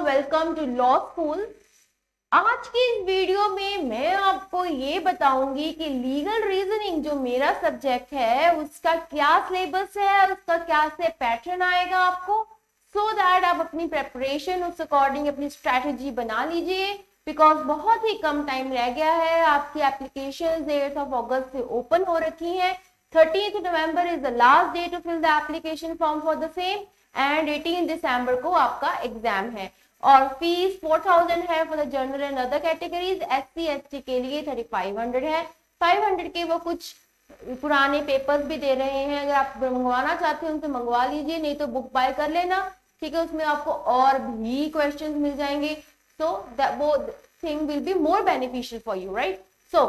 Welcome to law school. आज की इस वीडियो में मैं आपको ये बताऊंगी कि लीगल रीजनिंग जो मेरा सब्जेक्ट है उसका क्या सिलेबस है और उसका क्या से पैटर्न आएगा आपको, सो दैट आप अपनी प्रेपरेशन उस अकॉर्डिंग अपनी स्ट्रैटेजी बना लीजिए। बिकॉज बहुत ही कम टाइम रह गया है, आपकी एप्लीकेशन 8 अगस्त से ओपन हो रखी है। 13 November is the last day to fill the application form for the same and 18 दिसंबर को आपका एग्जाम है। और फीस 4000 है for the general and other categories. SC ST के लिए 3500 है। 500 के वो कुछ पुराने पेपर्स भी दे रहे हैं, अगर आप मंगवाना चाहते हैं उनसे मंगवा लीजिए, नहीं तो बुक बाय कर लेना, ठीक है। उसमें आपको और भी क्वेश्चंस मिल जाएंगे, सो दैट वो thing will be more beneficial for you, right. So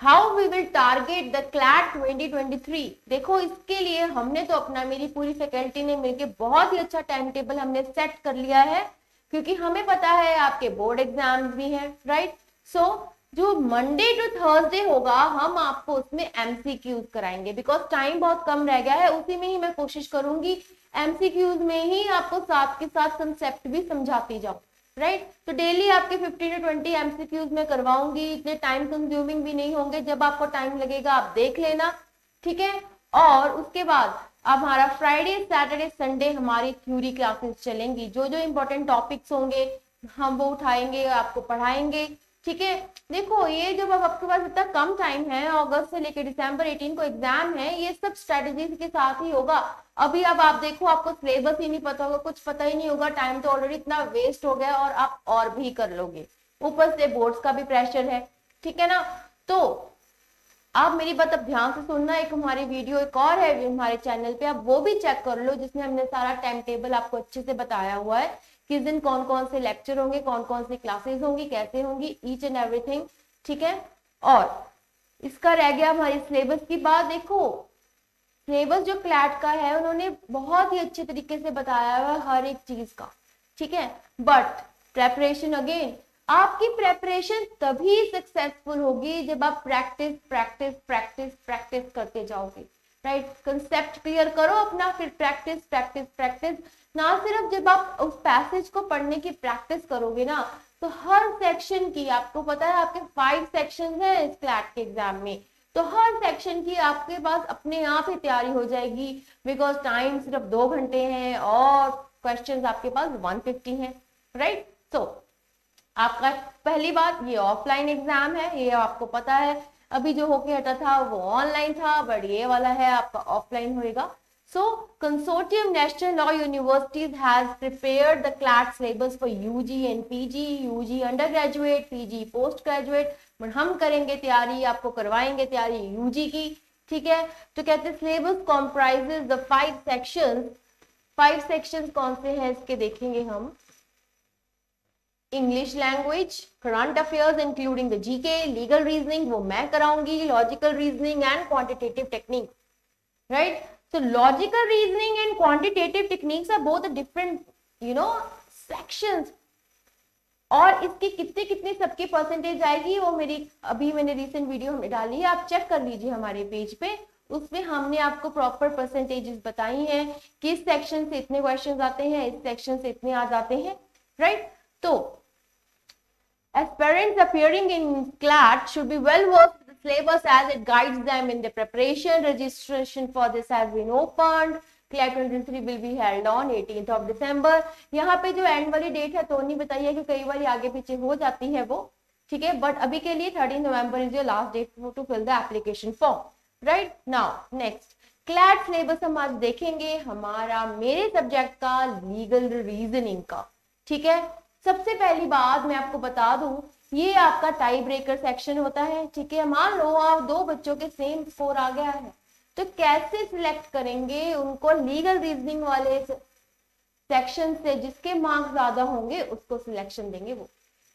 how we will target the CLAT 2023। देखो, इसके लिए हमने तो अपना, मेरी पूरी फैकल्टी ने मिलकर बहुत ही अच्छा टाइम टेबल हमने सेट कर लिया है, क्योंकि हमें पता है आपके बोर्ड एग्जाम्स भी हैं, राइट। सो जो मंडे टू थर्सडे होगा हम आपको उसमें MCQs कराएंगे, बिकॉज टाइम बहुत कम रह गया है। उसी में ही मैं कोशिश करूंगी MCQs में ही आपको साथ के साथ कंसेप्ट भी समझाती जाऊं, राइट। तो डेली आपके 15 to 20 MCQs मैं करवाऊंगी, इतने टाइम कंज्यूमिंग भी नहीं होंगे। जब आपको टाइम लगेगा आप देख लेना, ठीक है। और उसके बाद अब हमारा फ्राइडे सैटरडे संडे हमारी थ्योरी क्लासेस चलेंगी। जो जो इंपॉर्टेंट टॉपिक्स होंगे हम वो उठाएंगे, आपको पढ़ाएंगे, ठीक है। देखो, ये जब अब आपके पास इतना कम टाइम है, अगस्त से लेकर दिसंबर 18 को एग्जाम है, ये सब स्ट्रेटेजीज के साथ ही होगा। अभी अब आप देखो, आपको सिलेबस ही नहीं पता होगा, कुछ पता ही नहीं होगा, टाइम तो ऑलरेडी इतना वेस्ट हो गया और आप और भी कर लोगे, ऊपर से बोर्ड्स का भी प्रेशर है, ठीक है ना। तो आप मेरी बात अब ध्यान से सुनना। एक हमारी वीडियो एक और है हमारे चैनल पे, आप वो भी चेक कर लो, जिसमें हमने सारा टाइम टेबल आपको अच्छे से बताया हुआ है, किस दिन कौन कौन से लेक्चर होंगे, कौन कौन सी क्लासेस होंगी, कैसे होंगी, ईच एंड एवरीथिंग, ठीक है। और इसका रह गया हमारी सिलेबस की बात। देखो, सिलेबस जो क्लैट का है उन्होंने बहुत ही अच्छे तरीके से बताया हुआ है हर एक चीज का, ठीक है। बट प्रेपरेशन, अगेन आपकी प्रेपरेशन तभी सक्सेसफुल होगी जब आप प्रैक्टिस प्रैक्टिस प्रैक्टिस प्रैक्टिस करते जाओगे, राइट। कंसेप्ट क्लियर करो अपना, फिर प्रैक्टिस प्रैक्टिस प्रैक्टिस। ना सिर्फ जब आप उस पैसेज को पढ़ने की प्रैक्टिस करोगे ना, तो हर सेक्शन की, आपको पता है आपके 5 सेक्शन है इस क्लैट के एग्जाम में, तो हर सेक्शन की आपके पास अपने आप ही तैयारी हो जाएगी, बिकॉज टाइम सिर्फ 2 घंटे हैं और क्वेश्चंस आपके पास 150 हैं, राइट। सो आपका पहली बात, ये ऑफलाइन एग्जाम है, ये आपको पता है। अभी जो होके हटा था वो ऑनलाइन था, बट ये वाला है आपका ऑफलाइन होएगा। So, Consortium National Law Universities has prepared the CLAT syllabus for UG and PG, UG undergraduate, PG postgraduate, but हम करेंगे तैयारी, आपको करवाएंगे तैयारी UG की, ठीक है। तो कहते हैं syllabus comprises the 5 sections. 5 sections कौन से हैं इसके देखेंगे हम। English language, current affairs including the GK, legal reasoning वो मैं कराऊंगी, logical reasoning and quantitative technique, right. So logical reasoning and quantitative techniques are both different, sections. और इसकी कितने कितने सबकी परसेंटेज आएगी वो मेरी अभी मैंने रिसेंट वीडियो हमने डाली है, आप चेक कर लीजिए हमारे पेज पे। उसमें हमने आपको प्रॉपर परसेंटेजेस बताई हैं, किस सेक्शन से इतने क्वेश्चंस आते हैं, इस सेक्शन से इतने आ जाते हैं, राइट। तो aspirants appearing in CLAT should be well versed with the syllabus as it guides them in the preparation. Registration for this has been opened. CLAT 2023 will be held on 18th of December. यहाँ पे जो and वाली date है तो नहीं बताइए कि कई बार आगे पीछे हो जाती है वो, ठीक है। बट अभी के लिए 13 November is your last date to fill the application form, right. Now next CLAT syllabus हम आज देखेंगे हमारा मेरे सब्जेक्ट का लीगल रीजनिंग का, ठीक है। सबसे पहली बात मैं आपको बता दूं, ये आपका टाई ब्रेकर सेक्शन होता है, ठीक है। मान लो आप 2 बच्चों के सेम स्कोर आ गया है, तो कैसे सिलेक्ट करेंगे उनको, लीगल रीजनिंग वाले सेक्शन से जिसके मार्क्स ज्यादा होंगे उसको सिलेक्शन देंगे वो,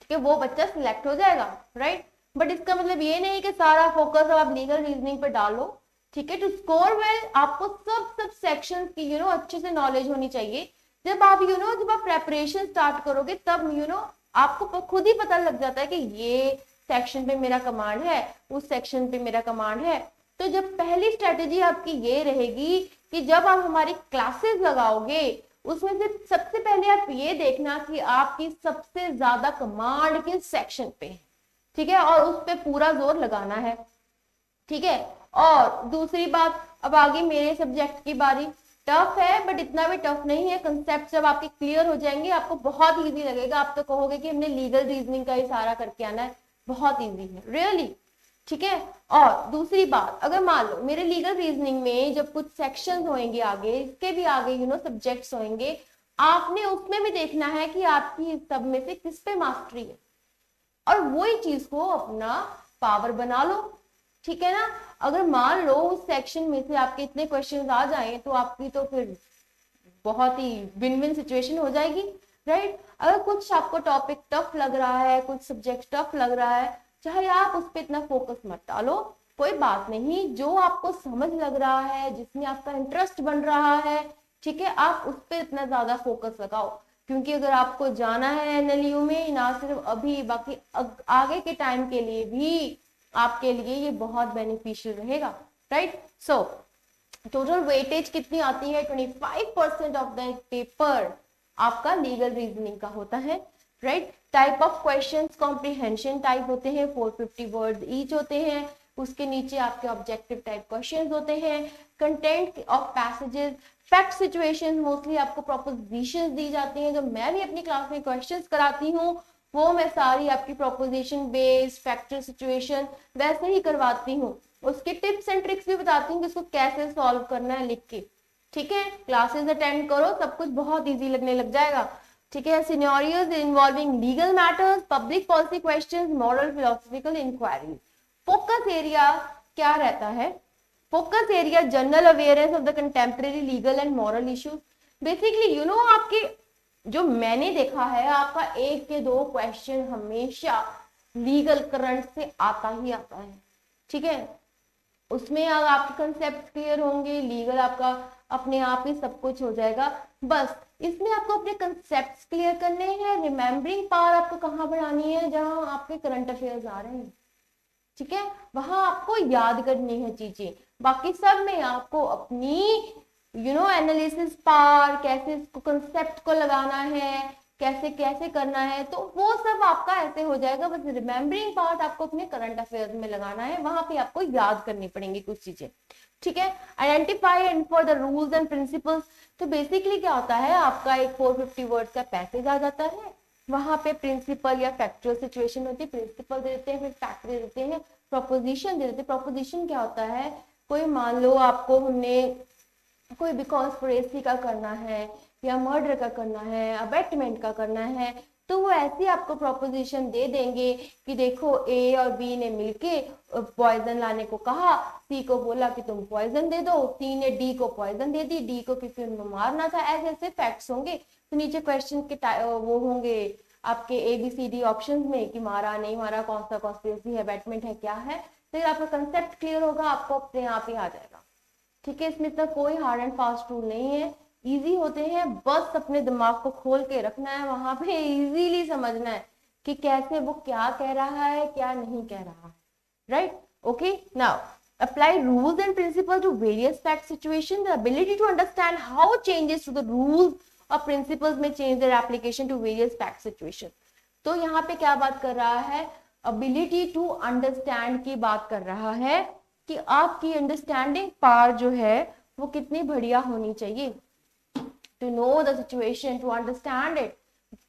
ठीक है, वो बच्चा सिलेक्ट हो जाएगा, राइट। बट इसका मतलब ये नहीं कि सारा फोकस आप लीगल रीजनिंग पे डालो, ठीक है। टू स्कोर वेल आपको सब सेक्शन की अच्छे से नॉलेज होनी चाहिए। जब आप जब आप प्रेपरेशन स्टार्ट करोगे तब आपको खुद ही पता लग जाता है कि ये सेक्शन पे मेरा कमांड है, उस सेक्शन पे मेरा कमांड है। तो जब पहली स्ट्रेटेजी आपकी ये रहेगी कि जब आप हमारी क्लासेस लगाओगे उसमें से सबसे पहले आप ये देखना कि आपकी सबसे ज्यादा कमांड किस सेक्शन पे है, ठीक है, और उस पे पूरा जोर लगाना है, ठीक है। और दूसरी बात, अब आगे मेरे सब्जेक्ट की बारी। टफ है बट इतना भी टफ नहीं है, कंसेप्ट जब आपके क्लियर हो जाएंगे आपको बहुत इजी लगेगा, आप तो कहोगे कि हमने लीगल रीजनिंग का ही सारा करके आना है, बहुत इजी है रियली, ठीक है। और दूसरी बात, अगर मान लो मेरे लीगल रीजनिंग में जब कुछ सेक्शंस होंगे आगे, इसके भी आगे सब्जेक्ट्स होंगे, आपने उसमें भी देखना है कि आपकी सब में से किस पे मास्टरी है, और वही चीज को अपना पावर बना लो, ठीक है ना। अगर मान लो उस सेक्शन में से आपके इतने क्वेश्चंस आ जाएं तो आपकी तो फिर बहुत ही विन विन सिचुएशन हो जाएगी, राइट। अगर कुछ आपको टॉपिक टफ लग रहा है, कुछ सब्जेक्ट टफ लग रहा है, चाहे आप उस पर इतना फोकस मत डालो, कोई बात नहीं, जो आपको समझ लग रहा है, जिसमें आपका इंटरेस्ट बन रहा है, ठीक है, आप उस पर इतना ज्यादा फोकस लगाओ, क्योंकि अगर आपको जाना है एनएलयू में, ना सिर्फ अभी बल्कि आगे के टाइम के लिए भी आपके लिए ये बहुत बेनिफिशियल रहेगा, राइट। सो टोटल वेटेज कितनी आती है, 25% ऑफ द पेपर आपका लीगल रीजनिंग का होता है, right. Type of questions comprehension type होते हैं, 450 वर्ड ईच होते हैं, उसके नीचे आपके ऑब्जेक्टिव टाइप क्वेश्चंस होते हैं, content of passages, fact situation, mostly आपको प्रोपोजिशंस दी जाती हैं, जो मैं भी अपनी क्लास में क्वेश्चंस कराती हूँ वो मैं सारी आपकी प्रोपोजिशन बेस्ड फैक्टर सिचुएशन वैसे ही करवाती हूँ, उसके टिप्स एंड ट्रिक्स भी बताती हूँ कि इसको कैसे सॉल्व करना है लिख के, ठीक है। क्लासेस अटेंड करो, सब कुछ बहुत इजी लगने लग जाएगा, ठीक है। Scenarios involving legal matters, public policy questions, moral philosophical inquiries. Focus area क्या रहता है, focus area general awareness of the contemporary legal and moral issues. Basically आपके जो मैंने देखा है, आपका 1 के 2 क्वेश्चन हमेशा लीगल करंट से आता ही आता है, ठीक है। उसमें अगर आपके कंसेप्ट क्लियर होंगे, लीगल आपका अपने आप ही सब कुछ हो जाएगा। बस इसमें आपको अपने कंसेप्ट क्लियर करने हैं, रिमेम्बरिंग पावर आपको कहाँ बढ़ानी है, जहां आपके करंट अफेयर्स आ रहे हैं, ठीक है, वहां आपको याद करनी है चीजें, बाकी सब में आपको अपनी एनालिसिस पावर, कैसे इसको कंसेप्ट को लगाना है, कैसे कैसे करना है, तो वो सब आपका ऐसे हो जाएगा। बस रिमेम्बरिंग पार्ट आपको अपने करंट अफेयर्स में लगाना है, वहां पे आपको याद करनी पड़ेंगी कुछ चीजें, ठीक है। Identify and for the rules and principles, तो बेसिकली क्या होता है, आपका एक 450 वर्ड का पैसेज आ जाता है, वहां पे प्रिंसिपल या फैक्चुअल सिचुएशन होती है, प्रिंसिपल दे देते हैं, फिर फैक्ट दे देते हैं, प्रोपोजिशन दे देते हैं। प्रोपोजिशन क्या होता है, कोई मान लो आपको हमने कोई भी कॉन्स्पिरेसी का करना है, या मर्डर का करना है, अबेटमेंट का करना है, तो वो ऐसे आपको प्रोपोजिशन दे देंगे कि देखो ए और बी ने मिलके पॉइजन लाने को कहा, सी को बोला कि तुम पॉइजन दे दो, सी ने डी को पॉइजन दे दी, डी को किसी ने मारना था, ऐसे ऐसे फैक्ट्स होंगे। तो नीचे क्वेश्चन के वो होंगे आपके ABCD ऑप्शंस में कि मारा नहीं मारा, कौन सा कॉन्स्पिरेसी है, अबेटमेंट है, क्या है, फिर आपका कंसेप्ट क्लियर होगा, आपको अपने आप ही आ जाएगा, ठीक है। इसमें इतना कोई हार्ड एंड फास्ट रूल नहीं है, इजी होते हैं, बस अपने दिमाग को खोल के रखना है, वहां पे इजीली समझना है कि कैसे वो क्या कह रहा है, क्या नहीं कह रहा है, right. Okay, now apply rules and principles to various fact situations. The ability to understand how changes to the rules or principles may change their application to various fact situations. तो यहाँ पे क्या बात कर रहा है, ability to understand की बात कर रहा है कि आपकी अंडरस्टैंडिंग पावर जो है वो कितनी बढ़िया होनी चाहिए, to know the situation, to understand it,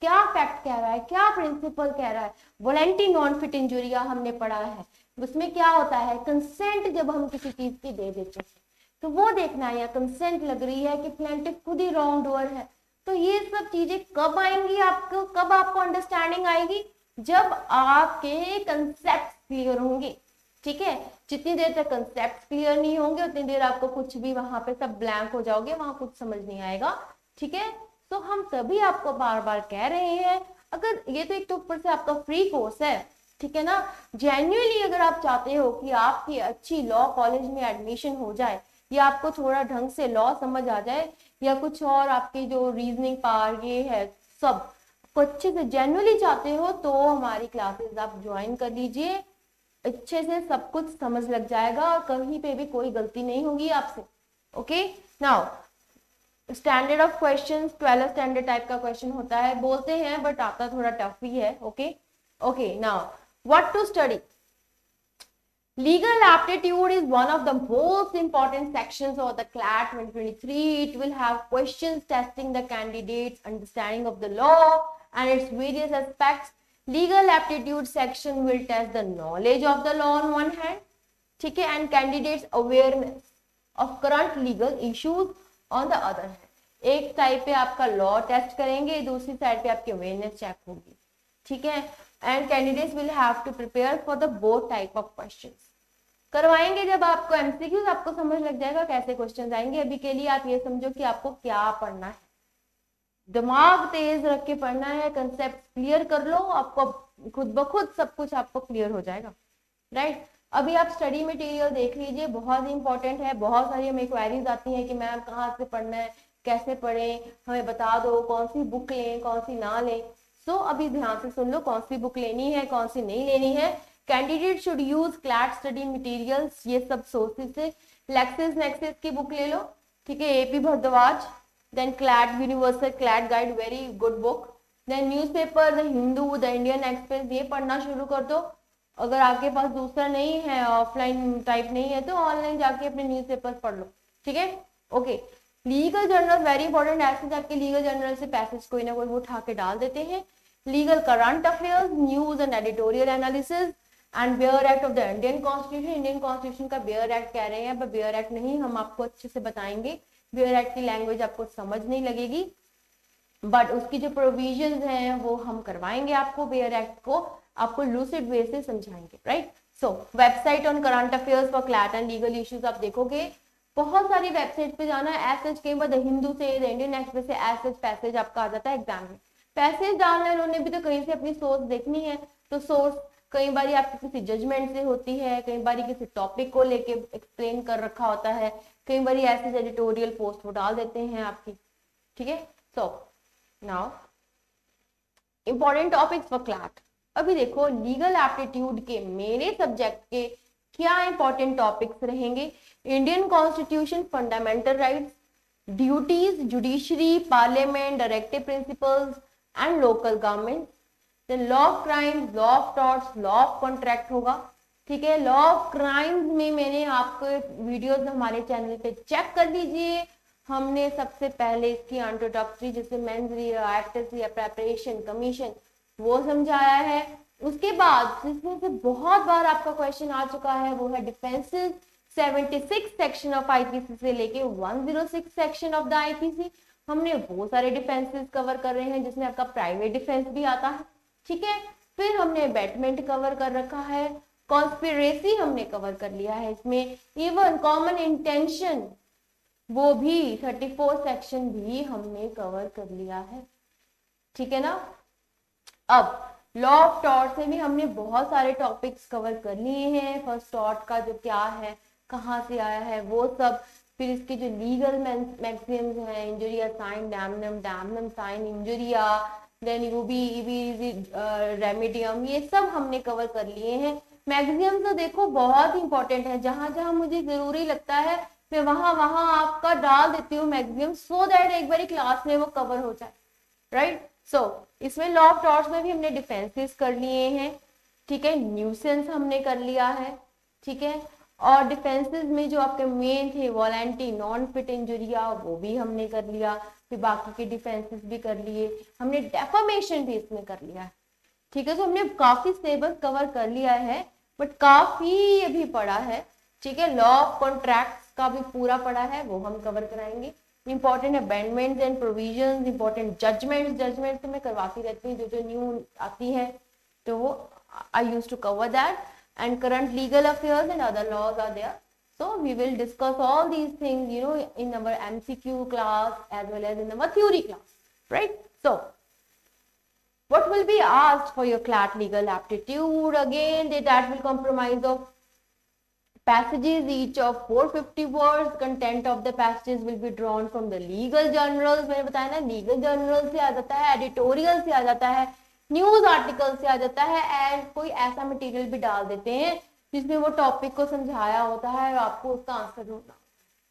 क्या फैक्ट कह रहा है, क्या प्रिंसिपल कह रहा है। वॉलेंटी नॉन फिट इंजुरिया हमने पढ़ा है, उसमें क्या होता है, कंसेंट जब हम किसी चीज की दे देते हैं तो वो देखना है, या कंसेंट लग रही है कि प्लेंटिफ खुद ही रॉन्ग डूअर है। तो ये सब चीजें कब आएंगी आपको, कब आपको अंडरस्टैंडिंग आएगी, जब आपके कंसेप्ट क्लियर होंगे, ठीक है। जितनी देर तक कंसेप्ट क्लियर नहीं होंगे उतनी देर आपको कुछ भी वहां पे सब ब्लैंक हो जाओगे, वहां कुछ समझ नहीं आएगा, ठीक है। तो हम तभी आपको बार बार कह रहे हैं, अगर ये तो एक तो ऊपर से आपका फ्री कोर्स है, ठीक है ना, जेन्युइनली अगर आप चाहते हो कि आपकी अच्छी लॉ कॉलेज में एडमिशन हो जाए, या आपको थोड़ा ढंग से लॉ समझ आ जाए, या कुछ और आपकी जो रीजनिंग पावर ये है सब को अच्छे से जेन्युइनली चाहते हो, तो हमारी क्लासेस आप ज्वाइन कर लीजिए, अच्छे से सब कुछ समझ लग जाएगा और कहीं पे भी कोई गलती नहीं होगी आपसे। Okay, now standard of questions 12 standard type का क्वेश्चन होता है, बोलते हैं बट आता थोड़ा टफ ही है. Okay okay, now what to study. Legal aptitude is one of the most important sections of the CLAT 2023. It will have questions testing the candidate's understanding of the law and its various aspects. Legal aptitude section will test the knowledge of the law on one hand, ठीक है, and candidates awareness of current legal issues on the other hand. एक side पे आपका law test करेंगे, दूसरी side पे आपकी awareness check होगी, ठीक है. And candidates will have to prepare for the both type of questions. करवाएंगे जब आपको एमसीक्यूज, आपको समझ लग जाएगा कैसे क्वेश्चंस आएंगे. अभी के लिए आप ये समझो कि आपको क्या पढ़ना है, दिमाग तेज रख के पढ़ना है, कंसेप्ट क्लियर कर लो, आपको खुद ब खुद सब कुछ आपको क्लियर हो जाएगा, राइट. अभी आप स्टडी मटेरियल देख लीजिए, बहुत इंपॉर्टेंट है. बहुत सारी हमें क्वेरीज आती हैं कि मैम कहाँ से पढ़ना है, कैसे पढ़ें, हमें बता दो, कौन सी बुक लें, कौन सी ना लें. सो अभी ध्यान से सुन लो कौन सी बुक लेनी है, कौन सी नहीं लेनी है. Candidate should use CLAT study materials, ये सब सोर्सेज से. लेक्सिस नेक्सिस की बुक ले लो, ठीक है, A P Bhardwaj. Then CLAT universal CLAT guide, very good book. Then newspaper the Hindu, the Indian Express, ये पढ़ना शुरू कर दो. अगर आपके पास दूसरा नहीं है, ऑफलाइन टाइप नहीं है, तो ऑनलाइन जाके अपने न्यूज़पेपर्स पढ़ लो, ठीक है. Okay, legal journal very important. ऐसे जाके लीगल जर्नल से पैसेज कोई ना कोई वो उठा के डाल देते हैं. Legal current affairs, news and editorial analysis and bare act of the Indian constitution. Indian constitution का बेयर एक्ट कह रहे हैं, पर बेयर एक्ट नहीं, हम आपको अच्छे से बताएंगे. बेयर एक्ट की लैंग्वेज आपको समझ नहीं लगेगी, बट उसकी जो प्रोविजंस हैं वो हम करवाएंगे आपको. बेयर एक्ट को आपको लूसिड वे से समझाएंगे, right. So website on current affairs for CLAT and legal issues आप देखोगे, बहुत सारी वेबसाइट पे जाना है. एज सच कई बार द हिंदू से, द इंडियन एक्सप्रेस से एज सच पैसेज आपका आ जाता है एग्जाम में. पैसेज डालना है, उन्होंने भी तो कहीं से अपनी सोर्स देखनी है, तो सोर्स कई बार आपकी किसी जजमेंट से होती है, कई बार किसी टॉपिक को लेके एक्सप्लेन कर रखा होता है, कई बार ऐसे एडिटोरियल पोस्ट वो डाल देते हैं आपकी, ठीक है. So now important topics for CLAT. अभी देखो लीगल एप्टीट्यूड के मेरे सब्जेक्ट के क्या इंपॉर्टेंट टॉपिक्स रहेंगे. Indian constitution, fundamental rights, duties, judiciary, parliament, directive principles and local government. Then law of crimes, law of torts, law of contract होगा, ठीक है. लॉ ऑफ क्राइम्स में मैंने आपको वीडियोस हमारे चैनल पे चेक कर लीजिए. हमने सबसे पहले इसकी इंट्रोडक्टरी, जैसे मेंस एक्ट या प्रेपरेशन कमीशन, वो समझाया है. उसके बाद जिसमें से बहुत बार आपका क्वेश्चन आ चुका है वो है डिफेंसेस. 76 सेक्शन ऑफ आईपीसी से लेके 106 सेक्शन ऑफ द आईपीसी, हमने वो सारे डिफेंसेस कवर कर रहे हैं जिसमें आपका प्राइवेट डिफेंस भी आता है, ठीक है. फिर हमने अबैटमेंट कवर कर रखा है, कॉन्स्पिरेसी हमने कवर कर लिया है इसमें, इवन कॉमन इंटेंशन वो भी 34 सेक्शन भी हमने कवर कर लिया है, ठीक है ना. अब लॉ ऑफ टॉर्ट से भी हमने बहुत सारे टॉपिक्स कवर कर लिए हैं. फर्स्ट टॉर्ट का जो क्या है, कहाँ से आया है, वो सब. फिर इसके जो लीगल मैक्सिम्स हैं, injuria sine, damnum, damnum sine, injuria, then ubi remedium, ये सब हमने कवर कर लिए हैं. मैक्सिम्स तो देखो बहुत इंपॉर्टेंट है, जहां जहां मुझे जरूरी लगता है मैं वहां वहां आपका डाल देती हूँ मैक्सिमम, सो दैट एक बारी क्लास में वो कवर हो जाए, राइट. सो इसमें लॉ ऑफ टॉर्ट्स में भी हमने डिफेंसेस कर लिए हैं, ठीक है. न्यूसेंस हमने कर लिया है, ठीक है. और डिफेंसेस में जो आपके मेन थे वॉलेंटी, नॉन फिट इंजुरिया, वो भी हमने कर लिया. फिर बाकी के डिफेंसेस भी कर लिए हमने. डेफामेशन भी इसमें कर लिया है, ठीक है. तो हमने काफी सिलेबस कवर कर लिया है, बट काफी अभी पड़ा है, ठीक है. लॉ ऑफ कॉन्ट्रैक्ट्स का भी पूरा पड़ा है, वो हम कवर कराएंगे. Important amendments and provisions, important judgments तो मैं करवाती रहती हूँ, जो न्यू आती है तो वो I use to cover that. And current legal affairs and other laws are there, so we will discuss all these things, you know, in our MCQ class as well as in our theory class, right? So what will be asked for your CLAT legal aptitude? Again, that will comprise of passages each of 450 words. Content of the passages will be drawn from the legal journals. मैंने बताया ना, legal journals से आ जाता है, editorial से आ जाता है, news article से आ जाता है, एंड कोई ऐसा मटेरियल भी डाल देते हैं जिसमें वो टॉपिक को समझाया होता है और आपको उसका आंसर ढूंढना.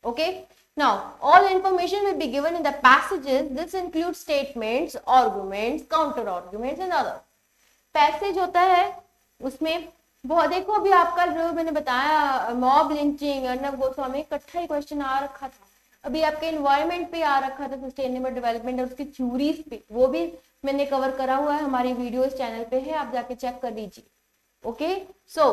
Okay, Now, all information will be given in the passages. This includes statements, arguments, counter arguments and others. Passage होता है उसमें बहुत, देखो अभी आपका जो मैंने बताया मॉब लिंचिंग, अर्नब गोस्वामी, इकट्ठा ही क्वेश्चन आ रखा था, अभी आपके एनवायरनमेंट पे आ रखा था, सस्टेनेबल डेवलपमेंट और उसकी थ्योरीज पे, वो भी मैंने कवर करा हुआ है, हमारी वीडियो इस चैनल पे है, आप जाके चेक कर लीजिए. Okay, so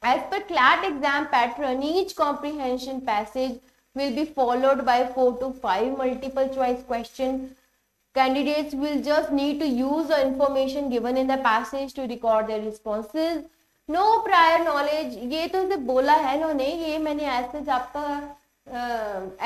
as per CLAT exam pattern, each comprehension passage will be followed by 4 to 5 multiple choice question. Candidates will just need to use the information given in the passage to record their responses. No prior knowledge, ये तो सिर्फ बोला है इन्होंने, ये मैंने ऐसे आपका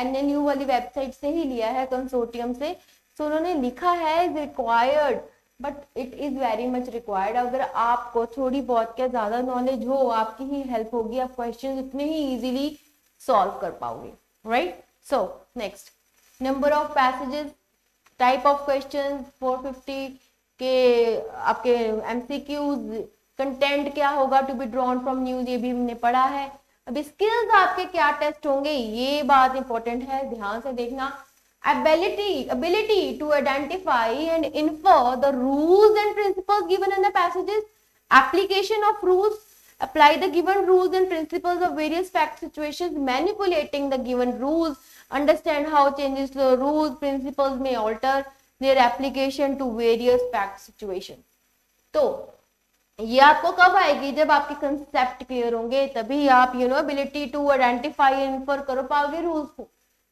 NNU वाली वेबसाइट से ही लिया है, कंसोर्टियम से. तो उन्होंने लिखा है is required, but it is very much required. अगर आपको थोड़ी बहुत क्या ज्यादा नॉलेज हो, आपकी ही हेल्प होगी, आप क्वेश्चन इतने ही इजीली सॉल्व कर पाओगे. Right, so next, number of passages, type of question 450 के आपके एमसीक्यूज, कंटेंट क्या होगा to be drawn from news, ये भी हमने पढ़ा है. अभी स्किल्स आपके क्या टेस्ट होंगे, ये बात इंपॉर्टेंट है, ध्यान से देखना. ability to identify and infer the rules and principles given in the passages, application of rules, apply the given rules and principles of various fact situations, manipulating the given rules, understand how changes to the rules principles may alter their application to various fact situations. तो ये आपको कब आएगी, जब आपके concept clear होंगे, तभी आप ability to identify and infer कर पाओगे रूल्स को.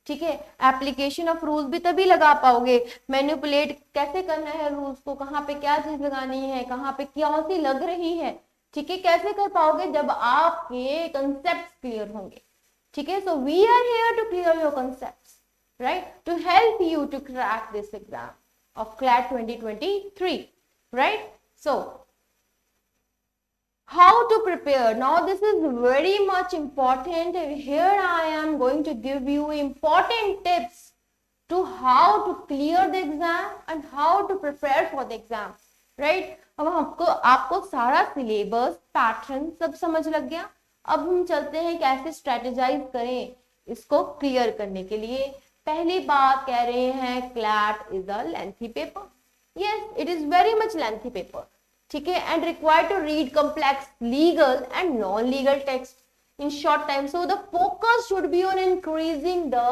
ठीक है, एप्लीकेशन ऑफ रूल्स भी तभी लगा पाओगे. मैनिपुलेट कैसे करना है रूल्स को, कहाँ पे क्या चीज लगानी है, कहाँ पे क्या सी लग रही है, ठीक है, कैसे कर पाओगे, जब आपके कंसेप्ट क्लियर होंगे. ठीक है, so we are here to clear your concepts, right, to help you to crack this exam of CLAT 2023, right. So how to prepare, now this is very much important. Here I am going to give you important tips to how to clear the exam and how to prepare for the exam, right. अब हमको आपको सारा syllabus pattern सब समझ लग गया. अब हम चलते हैं कैसे स्ट्रेटेजाइज करें इसको क्लियर करने के लिए. पहली बात कह रहे हैं CLAT is a lengthy paper. Yes, it is very much lengthy paper. ठीक है, and required to read complex legal and non legal text in short time. So the focus should be on increasing the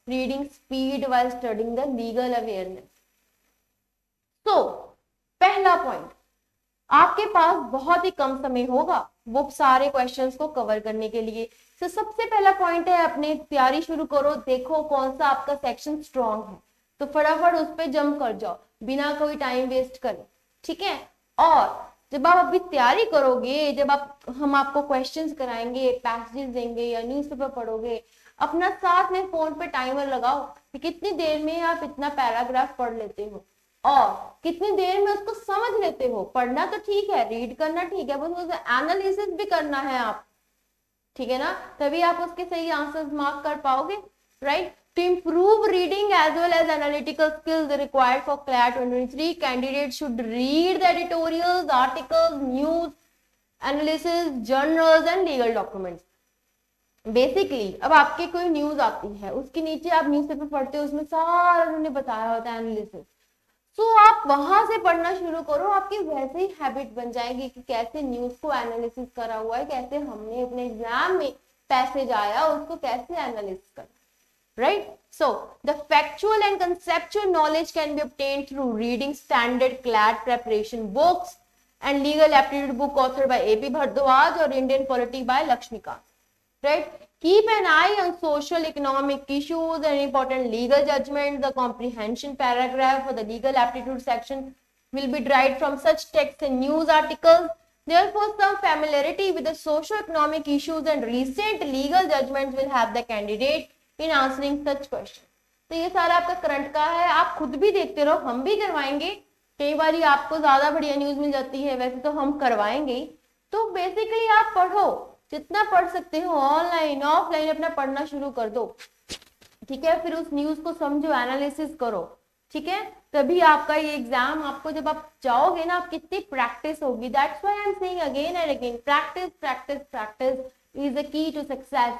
reading speed while studying the legal awareness. तो पहला point, आपके पास बहुत ही कम समय होगा वो सारे क्वेश्चंस को कवर करने के लिए. तो सबसे पहला पॉइंट है, अपनी तैयारी शुरू करो, देखो कौन सा आपका सेक्शन स्ट्रॉन्ग है, तो फटाफट उस पर जंप कर जाओ बिना कोई टाइम वेस्ट करे. ठीक है, और जब आप अभी तैयारी करोगे, जब हम आपको क्वेश्चंस कराएंगे, पैसेजेस देंगे या न्यूज़पेपर पढ़ोगे, अपना साथ में फोन पे टाइमर लगाओ कि कितनी देर में आप इतना पैराग्राफ पढ़ लेते हो और कितनी देर में उसको समझ लेते हो. पढ़ना तो ठीक है, रीड करना ठीक है, बस उसका एनालिसिस भी करना है आप. ठीक है ना, तभी आप उसके सही आंसर्स मार्क कर पाओगे, right. To improve reading as well as analytical skills required for CLAT 2023, candidates should read the editorials, articles, news, analysis, journals and legal documents. Basically, अब आपके कोई न्यूज आती है, उसके नीचे आप न्यूज़पेपर पढ़ते हो, उसमें सारा उन्होंने बताया होता है एनालिसिस. सो आप वहां से पढ़ना शुरू करो, आपकी वैसे ही हैबिट बन जाएगी कि कैसे न्यूज को एनालिसिस करा हुआ है, कैसे हमने अपने एग्जाम में पैसेज आया उसको कैसे एनालिसिस करना. Right? So, the factual and conceptual knowledge can be obtained through reading standard CLAT preparation books and legal aptitude book authored by A.P. Bhardwaj or Indian Polity by Lakshmikant. Right? Keep an eye on social economic issues and important legal judgments. The comprehension paragraph for the legal aptitude section will be derived from such texts and news articles. Therefore, some familiarity with the socio-economic issues and recent legal judgments will help the candidate in answering such question. तो ये सारा आपका current का है, आप खुद भी देखते रहो, हम भी करवाएंगे. कई बार आपको ज्यादा बढ़िया न्यूज मिल जाती है, वैसे तो हम करवाएंगे. तो बेसिकली आप पढ़ो, जितना पढ़ सकते हो, ऑनलाइन ऑफलाइन अपना पढ़ना शुरू कर दो. ठीक है, फिर उस न्यूज को समझो, एनालिसिस करो. ठीक है, तभी आपका ये एग्जाम, आपको जब आप जाओगे ना, आप कितनी प्रैक्टिस होगी. That's why I am saying again and again, practice practice practice is the key to success.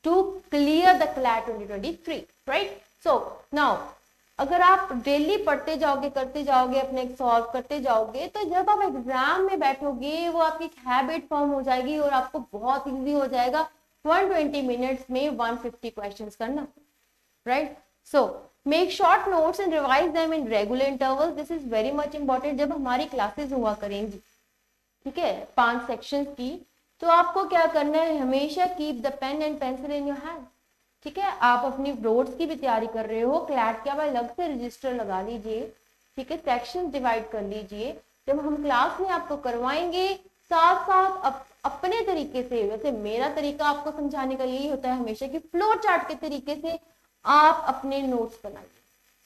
to clear the CLAT 2023, right? So now अगर आप डेली पढ़ते जाओगे, करते जाओगे, अपने सॉल्व करते जाओगे, तो जब आप एग्जाम में बैठोगे वो आपकी हैबिट फॉर्म हो जाएगी और आपको बहुत इजी हो जाएगा 120 मिनट्स में 150 क्वेश्चंस करना, right? So make short notes and revise them in regular intervals, this is very much important. जब हमारी क्लासेस हुआ करेंगी, ठीक है, 5 सेक्शंस की, तो आपको क्या करना है, हमेशा keep the pen and pencil in your hand, ठीक है? आप अपनी बोर्ड्स की भी तैयारी कर रहे हो, क्लैट का अलग से रजिस्टर लगा लीजिए, ठीक है, सेक्शन डिवाइड कर लीजिए। जब हम क्लास में आपको करवाएंगे, साथ साथ अपने तरीके से, वैसे मेरा तरीका आपको समझाने का यही होता है हमेशा कि फ्लो चार्ट के तरीके से आप अपने नोट्स बनाइए,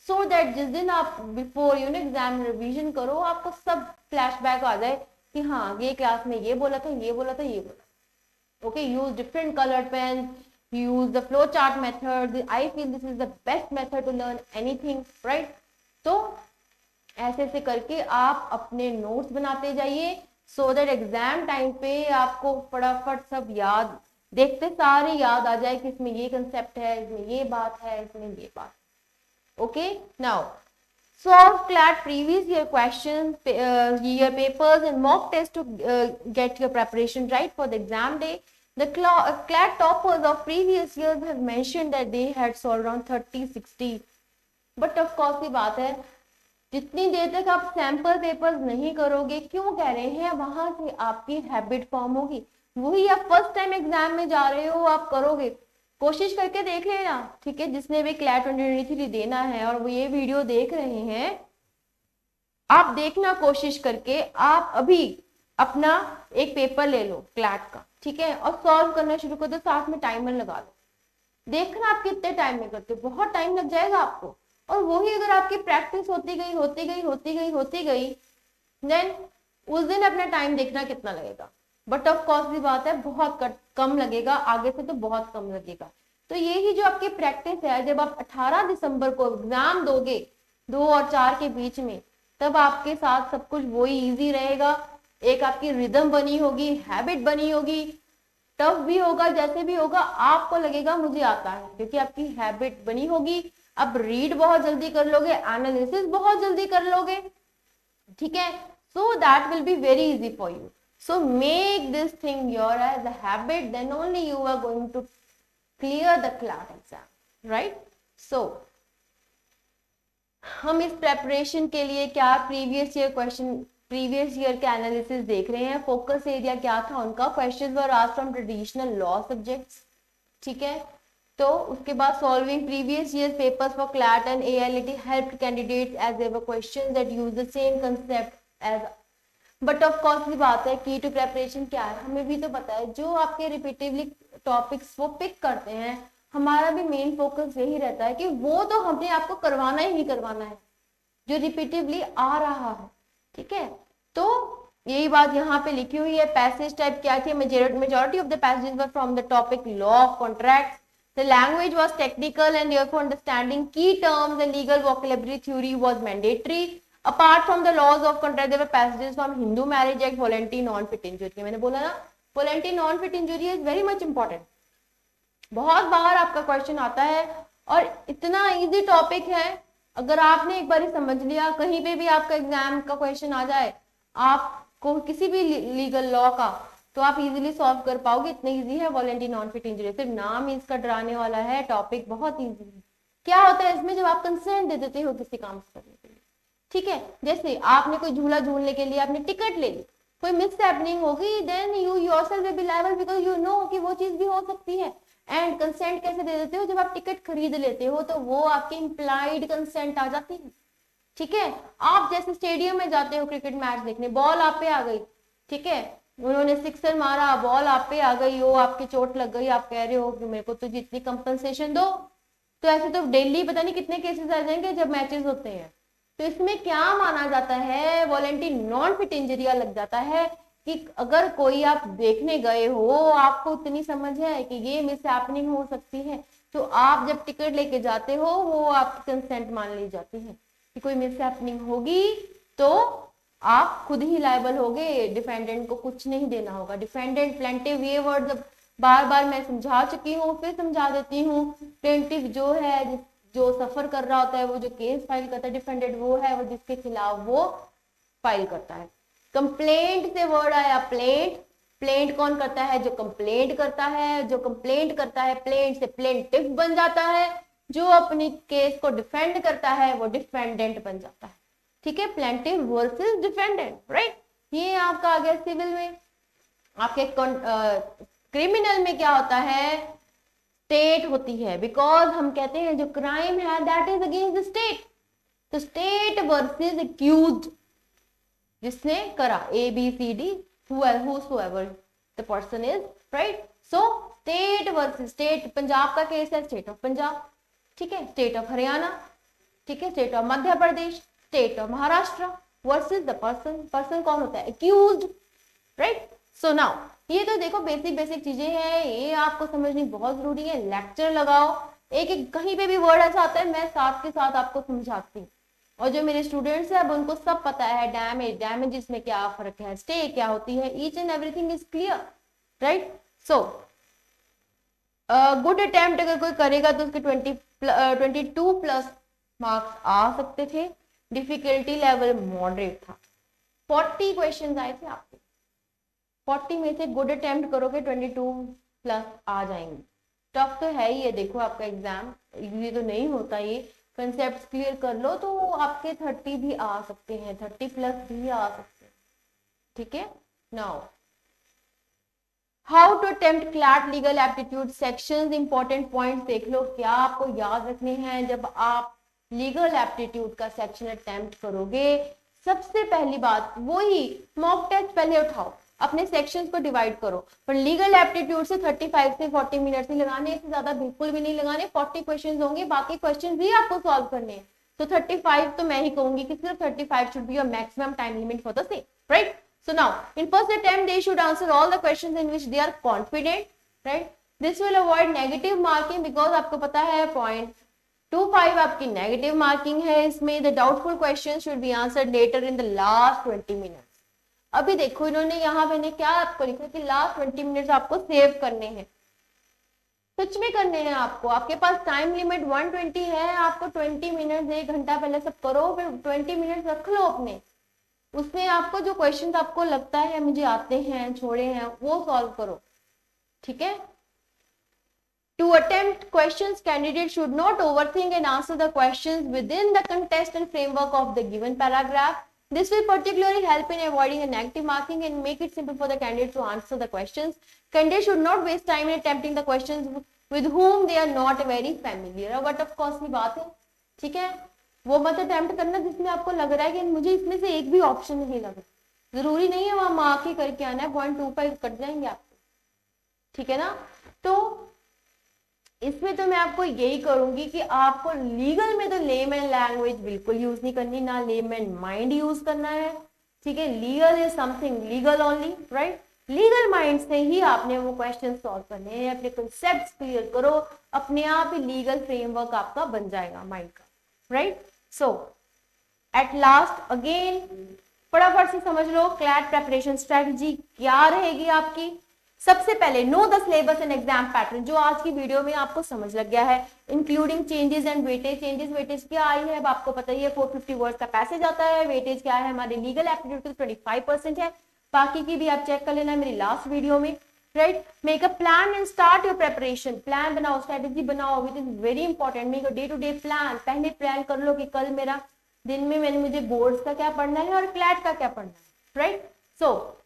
सो दैट जिस दिन आप बिफोर एग्जाम रिवीजन करो, आपको सब फ्लैशबैक आ जाए कि हाँ ये क्लास में ये बोला था, ये बोला था, ये बोला। Okay, use different colour pen, use the flow chart method. I feel this is the best method to learn anything, right? तो ऐसे ऐसे करके आप अपने नोट्स बनाते जाइए, so that एग्जाम टाइम पे आपको फटाफट सब याद, देखते सारे याद आ जाए कि इसमें ये कंसेप्ट है, इसमें ये बात है, इसमें ये बात। Okay, now solve CLAT previous year questions, year papers and mock test to get your preparation right for the exam day. The CLAT toppers of previous years have mentioned that they had solved around 30-60. But of course ये बात है, जितनी देर तक आप sample papers नहीं करोगे, क्यों कह रहे हैं, वहां से आपकी हैबिट फॉर्म होगी। वही आप फर्स्ट टाइम एग्जाम में जा रहे हो, आप करोगे, कोशिश करके देख लेना, ठीक है? जिसने भी CLAT 2023 देना है और वो ये वीडियो देख रहे हैं, आप देखना कोशिश करके, आप अभी अपना एक पेपर ले लो CLAT का, ठीक है, और सॉल्व करना शुरू कर दो, साथ में टाइमर लगा लो, देखना आप कितने टाइम में करते हो, बहुत टाइम लग जाएगा आपको। और वही अगर आपकी प्रैक्टिस होती गई, देन उस दिन अपना टाइम देखना कितना लगेगा। बट ऑफ कोर्स की बात है, बहुत कम लगेगा, आगे से तो बहुत कम लगेगा। तो यही जो आपकी प्रैक्टिस है, जब आप 18 दिसंबर को एग्जाम दोगे 2 और 4 के बीच में, तब आपके साथ सब कुछ वही इजी रहेगा, एक आपकी रिदम बनी होगी, हैबिट बनी होगी, टफ भी होगा, जैसे भी होगा आपको लगेगा मुझे आता है, क्योंकि आपकी हैबिट बनी होगी। अब रीड बहुत जल्दी कर लोगे, एनालिसिस बहुत जल्दी कर लोगे, ठीक है? So that will be very easy for you. So make this thing your as a habit, then only you are going to clear the CLAT exam, right? So हम इस प्रेपरेशन के लिए क्या प्रीवियस ईयर के analysis देख रहे हैं। Focus area क्या था उनका, questions were asked from traditional law subjects, ठीक है? तो उसके बाद solving previous year papers for CLAT and ALT helped candidates as there were questions that use the same concept as. But of course की बात है, की टू प्रेपरेशन क्या है, हमें भी तो पता है, जो आपके रिपीटिवली टॉपिक्स वो पिक करते हैं, हमारा भी मेन फोकस यही रहता है कि वो तो हमने आपको करवाना ही करवाना है, जो रिपीटिवली आ रहा है, ठीक है? तो यही बात यहाँ पे लिखी हुई है। पैसेज टाइप क्या थी, majority of the passages were from the topic law of contracts, the language was technical and therefore understanding की terms and legal vocabulary theory was mandatory. Apart from the laws of contract there were passages from Hindu marriage act, voluntary non fit injury. मैंने बोला ना, voluntary non fit injury is very much important, बहुत बार आपका question आता है और इतना इजी टॉपिक है, अगर आपने एक बार समझ लिया, कहीं पे भी आपका एग्जाम का क्वेश्चन आ जाए, आपको किसी भी लीगल लॉ का, तो आप इजीली सॉल्व कर पाओगे, इतना इजी है वॉलंटरी नॉन फिट इंजरी। सिर्फ नाम ही इसका डराने वाला है, टॉपिक बहुत इजी है। क्या होता है इसमें, जब आप कंसेंट दे देते हो किसी काम करने के लिए, ठीक है, जैसे आपने कोई झूला झूलने के लिए आपने टिकट ले ली, कोई मिस हैपनिंग होगी, then you yourself will be liable, because you know कि वो चीज भी हो सकती है। एंड कंसेंट कैसे दे देते हो, जब आप टिकट खरीद लेते हो तो वो आपकी इम्प्लाइड कंसेंट आ जाती है, ठीक है? आप जैसे स्टेडियम में जाते हो क्रिकेट मैच देखने, बॉल आप पे आ गई, ठीक है, उन्होंने सिक्सर मारा, बॉल आप पे आ गई, वो आपके चोट लग गई, आप कह रहे हो कि मेरे को तो जितनी कंपनसेशन दो, तो ऐसे तो डेली पता नहीं कितने केसेस आ जाएंगे जब मैचेस होते हैं। तो इसमें क्या माना जाता है, वॉलंटरी नॉन फिट इंजरी लग जाता है कि अगर कोई आप देखने गए हो, आपको इतनी समझ है कि ये मिस हैपनिंग हो सकती है, तो आप जब टिकट लेके जाते हो, वो आपकी कंसेंट मान ली जाती है कि कोई मिस हैपनिंग होगी तो आप खुद ही लायबल होगे, डिफेंडेंट को कुछ नहीं देना होगा। डिफेंडेंट प्लेंटिव, ये वर्ड बार बार मैं समझा चुकी हूँ, फिर समझा देती हूँ। प्लेंटिफ जो है, जो सफर कर रहा होता है, वो जो केस फाइल करता है, डिफेंडेड वो है वो जिसके खिलाफ वो फाइल करता है। कंप्लेंट से वर्ड आया प्लेंट, प्लेंट कौन करता है? जो कंप्लेंट करता है, जो कंप्लेंट करता है प्लेंट से प्लेंटिफ बन जाता है, जो अपनी केस को डिफेंड करता है वो डिफेंडेंट बन जाता है। ठीक है, प्लेंटिफ वर्सेस डिफेंडेंट, राइट। ये आपका आ गया सिविल में। आपके क्रिमिनल में क्या होता है? स्टेट होती है, बिकॉज हम कहते हैं जो क्राइम है that is against the state. तो स्टेट वर्सेस एक्यूज्ड, जिसने करा, A B C D, whosoever the person is, right? So state versus state, Punjab का केस है, स्टेट ऑफ पंजाब, ठीक है, स्टेट ऑफ हरियाणा, ठीक है, state of Madhya Pradesh, state of Maharashtra versus the person. Person कौन होता है? Accused, right. सो नाउ ये तो देखो बेसिक बेसिक चीजें हैं, ये आपको समझनी बहुत जरूरी है। लेक्चर लगाओ, एक एक कहीं पे भी वर्ड ऐसा आता है मैं साथ के साथ आपको समझाती हूँ, और जो मेरे स्टूडेंट्स हैं अब उनको सब पता है डैमेज, डैमेजेस में क्या फर्क है, स्टे क्या होती है, each and everything is clear, right. So good attempt अगर कोई करेगा तो उसके 22 प्लस मार्क्स आ सकते थे। डिफिकल्टी लेवल मॉडरेट था। 40 क्वेश्चंस आए थे आपके, 40 में से गुड अटेम्प्ट करोगे 22 प्लस आ जाएंगे। टफ तो है ही है, देखो आपका एग्जाम ये तो नहीं होता, ये कंसेप्ट क्लियर कर लो तो आपके 30 भी आ सकते हैं, 30 प्लस भी आ सकते हैं, ठीक है। Now how to attempt CLAT legal aptitude sections, important point देख लो, क्या आपको याद रखने हैं जब आप लीगल एप्टीट्यूड का सेक्शन अटेम्प्ट करोगे। सबसे पहली बात वही, मॉक टेस्ट पहले उठाओ, अपने सेक्शंस को डिवाइड करो, पर लीगल एप्टीट्यूड से 35 से 40 मिनट ही लगाने, इससे ज्यादा बिल्कुल भी नहीं लगाने। 40 क्वेश्चंस होंगे, बाकी क्वेश्चंस भी आपको सॉल्व करने हैं, तो 35 तो मैं ही कहूंगी कि सिर्फ 35 should be your maximum time limit for the same, right. So now in first attempt they should answer all the questions in which they are confident, right? This will avoid negative marking because आपको पता है 0.25 आपकी negative marking है इसमें। The doubtful questions should be answered later in the last 20 minutes. अभी देखो इन्होंने यहाँ मैंने क्या आपको लिखा कि लास्ट 20 मिनट्स आपको सेव करने हैं, सच में करने हैं आपको। आपके पास टाइम लिमिट 120 है, आपको 20 मिनट 1 घंटा पहले सब करो, फिर 20 मिनट रख लो अपने, उसमें आपको जो क्वेश्चंस आपको लगता है मुझे आते हैं छोड़े हैं वो सॉल्व करो, ठीक है। To attempt questions, candidates should not overthink and answer the questions within the context and framework of the given paragraph. This will particularly help in avoiding a negative marking and make it simple for the candidate to answer the questions. Candidates should not waste time in attempting the questions with whom they are not very familiar. But of course की बात है, ठीक है, वो मत attempt करना जिसमें आपको लग रहा है कि मुझे इसमें से एक भी ऑप्शन नहीं लग रहा। जरूरी नहीं है वहां मार्क ही करके आना है, 0.25 कट जाएंगे आपको, ठीक है ना। तो इसमें तो मैं आपको यही करूंगी कि आपको लीगल में तो लेमैन लैंग्वेज बिल्कुल यूज नहीं करनी, ना लेमैन माइंड यूज करना है, ठीक है। Legal is something legal only, right. Legal mind से ही आपने वो क्वेश्चन सॉल्व करने हैं, अपने कॉन्सेप्ट्स क्लियर करो, अपने आप ही लीगल फ्रेमवर्क आपका बन जाएगा माइंड का, right. So at last again फटाफट से समझ लो क्लैट प्रेपरेशन स्ट्रेटजी क्या रहेगी आपकी। सबसे पहले know the syllabus and exam pattern, जो आज की वीडियो में आपको समझ लग गया है, including changes and weightage. Changes weightage क्या आई है अब आपको पता ही है, 450 वर्ड्स का पैसेज आता है। वेटेज क्या है हमारे लीगल एप्टीट्यूड की 25% है, बाकी की भी आप चेक कर लेना मेरी लास्ट वीडियो में, right. Make a plan and start your preparation, plan बनाओ, स्ट्रेटेजी बनाओ, which is very important. Make a day to day plan, पहले प्लान कर लो कि कल मेरा दिन में मैंने मुझे बोर्ड्स का क्या पढ़ना है और क्लैट का क्या पढ़ना है, राइट। सो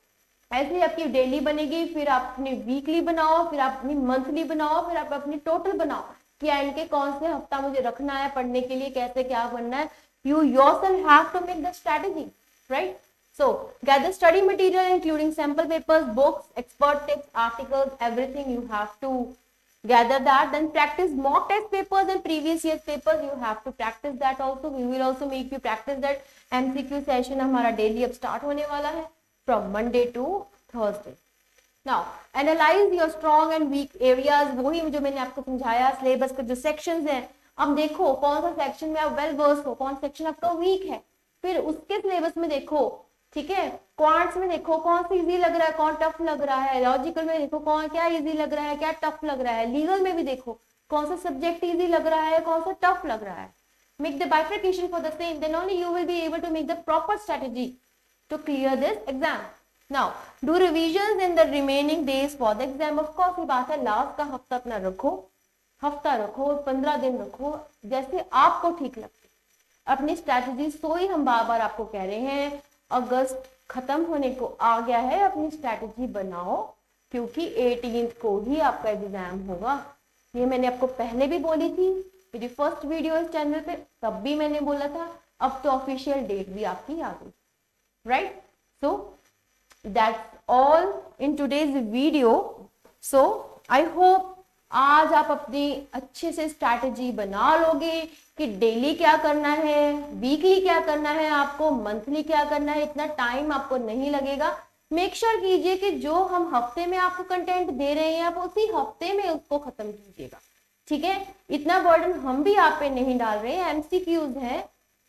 ऐसे आपकी डेली बनेगी, फिर आप अपनी वीकली बनाओ, फिर आप अपनी मंथली बनाओ, फिर आप अपनी टोटल बनाओ कि एंड के कौन से हफ्ता मुझे रखना है पढ़ने के लिए, कैसे क्या बनना है। You yourself have to make the strategy, right. So gather study material including sample papers, books, expert tips, articles, everything you have to gather that. Then practice mock test papers and previous year's papers. You have to practice that also. We will also make you practice that. MCQ session हमारा daily अब start होने वाला है from Monday to Thursday. Now analyze your strong and weak areas. वही जो मैंने आपको समझाया, syllabus के जो sections हैं, अब देखो कौन सा section में आप well versed हो, कौन section आपका weak है, फिर उसके syllabus में देखो ठीक है। क्वांट्स में देखो कौन सा इजी लग रहा है, कौन टफ लग रहा है, लॉजिकल में देखो कौन क्या इजी लग रहा है, क्या टफ लग रहा है, लीगल में भी देखो कौन सा सब्जेक्ट इजी लग रहा है, कौन सा टफ लग रहा है। Make the bifurcation for the same, then only you will be able to make the proper strategy to clear this exam. Now, do revisions in the remaining days for the exam. Of course, ये बात है, last का हफ्ता अपना रखो, हफ्ता रखो, 15 दिन रखो, जैसे आपको ठीक लगते। अपनी स्ट्रैटेजी सो ही हम बार बार आपको कह रहे हैं, अगस्त खत्म होने को आ गया है, अपनी स्ट्रैटेजी बनाओ, क्योंकि 18th को ही आपका एग्जाम होगा। ये मैंने आपको पहले भी बोली थी, मेरी फर्स्ट वीडियो इस चैनल पे, तब भी मैंने बोला था, अब तो ऑफिशियल डेट भी आपकी आ गई, right. So that's all in today's video. So I hope आज आप अपनी अच्छे से स्ट्रैटेजी बना लोगे कि डेली क्या करना है, वीकली क्या करना है, आपको मंथली क्या करना है। इतना टाइम आपको नहीं लगेगा। मेक श्योर कीजिए कि जो हम हफ्ते में आपको कंटेंट दे रहे हैं आप उसी हफ्ते में उसको खत्म कीजिएगा, ठीक है। इतना बर्डन हम भी आप पे नहीं डाल रहे हैं, एमसीक्यूज है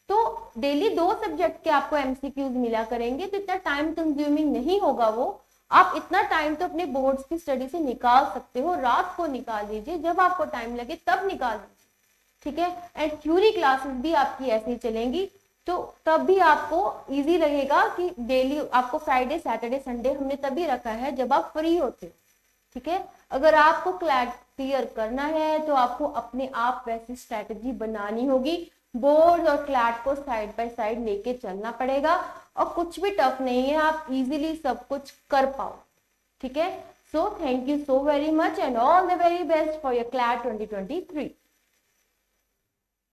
तो डेली 2 सब्जेक्ट के आपको एमसीक्यूज मिला करेंगे, तो इतना टाइम कंज्यूमिंग नहीं होगा वो। आप इतना टाइम तो अपने बोर्ड्स की स्टडी से निकाल सकते हो, रात को निकाल लीजिए, जब आपको टाइम लगे तब निकाल लीजिए, ठीक है। एंड थ्योरी क्लासेस भी आपकी ऐसे ही चलेंगी, तो तब भी आपको इजी लगेगा कि डेली आपको फ्राइडे सैटरडे संडे हमने तभी रखा है जब आप फ्री होते हो, ठीक है। अगर आपको क्लियर करना है तो आपको अपने आप वैसी स्ट्रैटेजी बनानी होगी, बोर्ड और क्लैट को साइड बाय साइड लेके चलना पड़ेगा, और कुछ भी टफ नहीं है, आप इजीली सब कुछ कर पाओ, ठीक है। So thank you so very much and all the very best for your CLAT 2023।